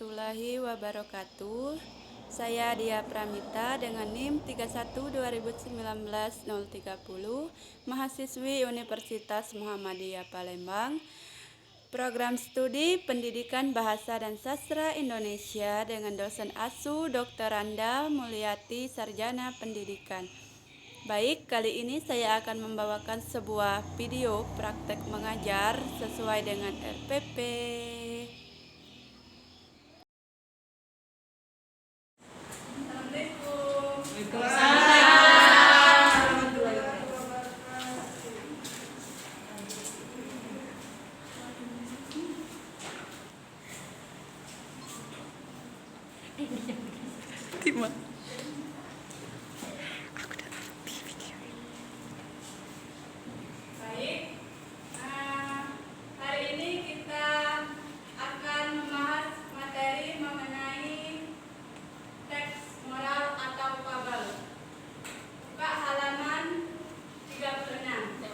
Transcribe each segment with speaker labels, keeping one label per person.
Speaker 1: warahmatullahi wabarakatuh. Saya Dia Pramita dengan NIM 31/2019-030, mahasiswi Universitas Muhammadiyah Palembang, program studi Pendidikan Bahasa dan Sastra Indonesia dengan dosen ASU Dr. Randa Mulyati Sarjana Pendidikan. Baik, kali ini saya akan membawakan sebuah video praktek mengajar sesuai dengan RPP. Hari ini kita akan membahas materi mengenai teks moral atau fabel. Buka halaman 36.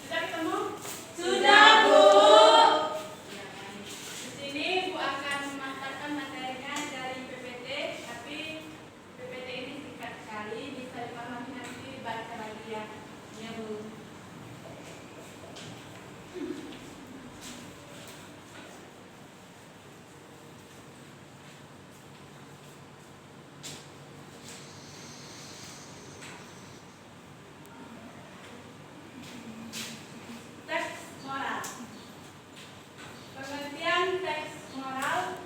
Speaker 1: Sudah ketemu? Sudah, Bu. Di sini Bu akan memasarkan materinya dari PPT, tapi PPT ini singkat sekali, bisa dipahami nanti baca lagi ya. Ya, Bu. Teks moral. Pengertian teks moral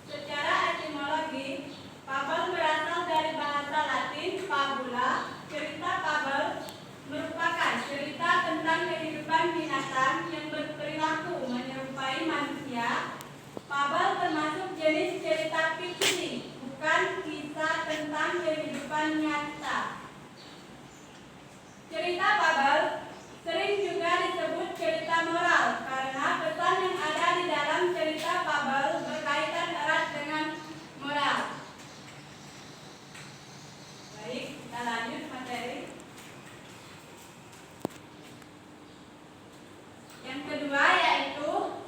Speaker 1: secara etimologi, fabel berasal dari bahasa Latin fabula. Cerita fabel merupakan cerita tentang kehidupan binatang yang berperilaku menyerupai manusia. Fabel termasuk jenis cerita fiksi, bukan kisah tentang kehidupan nyata. Cerita fabel sering juga disebut cerita moral karena pesan yang ada di dalam cerita fabel berkaitan erat dengan moral. Baik, kita lanjut materi. Yang kedua yaitu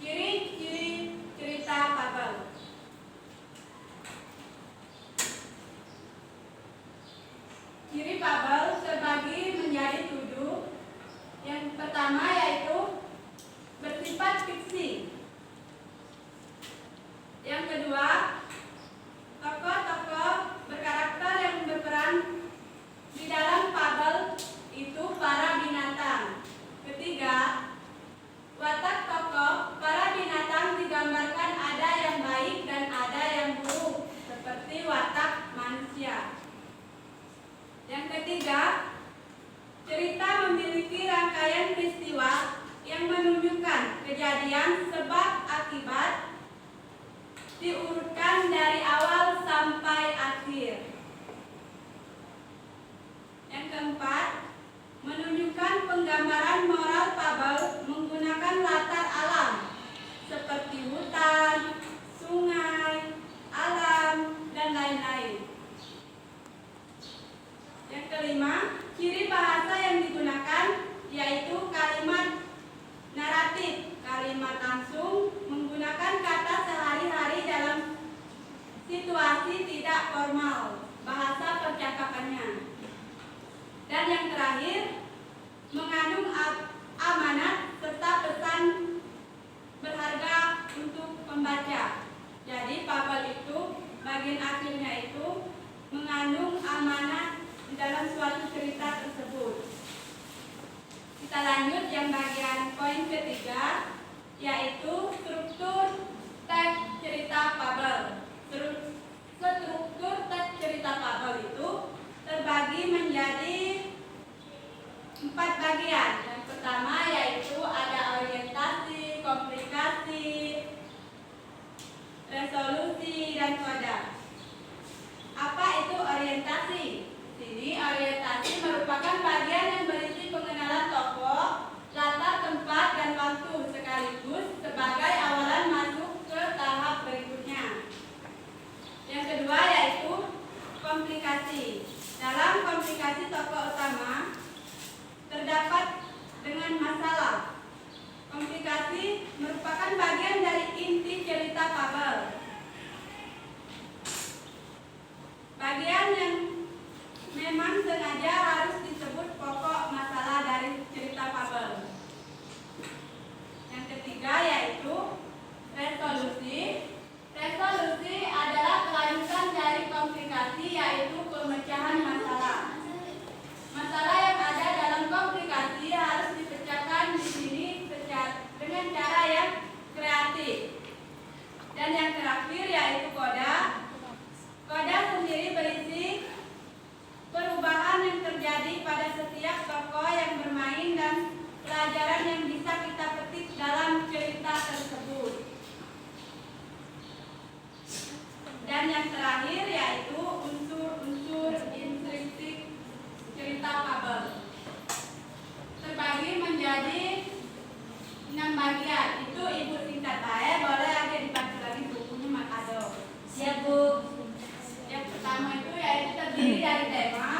Speaker 1: ciri-ciri cerita fabel. Ciri fabel terbagi menjadi 7. Yang pertama yaitu bersifat fiksi. Yang kedua, tokoh-tokoh berkarakter yang berperan di dalam fabel itu para binatang. Ketiga, watak tokoh para binatang digambarkan ada yang baik dan ada yang buruk, seperti watak manusia. Yang ketiga, cerita memiliki rangkaian peristiwa yang menunjukkan kejadian sebab akibat diurutkan dari awal sampai akhir. Yang keempat, menunjukkan penggambaran moral fabel menggunakan latar alam seperti hutan, sungai, alam, dan lain-lain. Yang kelima, ciri bahasa yang digunakan yaitu kalimat naratif, kalimat langsung, menggunakan kata sehari-hari dalam situasi tidak formal, bahasa percakapannya. Dan yang terakhir, mengandung amanat serta pesan berharga untuk pembaca. Jadi fabel itu bagian akhirnya itu mengandung amanat di dalam suatu cerita tersebut. Kita lanjut yang bagian poin ketiga, yaitu struktur teks cerita fabel. Struktur teks cerita fabel itu terbagi menjadi 4 bagian. Yang pertama yaitu ada orientasi, komplikasi, resolusi, dan coda. Apa itu orientasi? Sini orientasi merupakan bagian yang berisi pengenalan tokoh, latar tempat, dan waktu sekaligus sebagai awalan masuk ke tahap berikutnya. komplikasi. Dalam komplikasi tokoh utama terdapat dengan masalah. Komplikasi merupakan bagian dari inti cerita fabel. Bagian yang memang sengaja harus disebut pokok masalah dari cerita fabel. Yang ketiga yaitu resolusi. Resolusi adalah kelanjutan dari komplikasi, yaitu pemecahan masalah. Masalah yang ada dalam komplikasi harus dipecahkan di sini dengan cara yang kreatif. Dan yang terakhir yaitu koda. Koda sendiri berisi perubahan yang terjadi pada setiap tokoh yang bermain dan pelajaran yang bisa kita petik dalam cerita tersebut. Dan yang terakhir yaitu unsur-unsur intrinsik cerita fabel. Terbagi menjadi 6 bagian. Itu Ibu singkat baik, boleh lagi dibaca lagi bukunya Mak Ado.
Speaker 2: Siap, Bu.
Speaker 1: Yang pertama itu yaitu terdiri dari tema,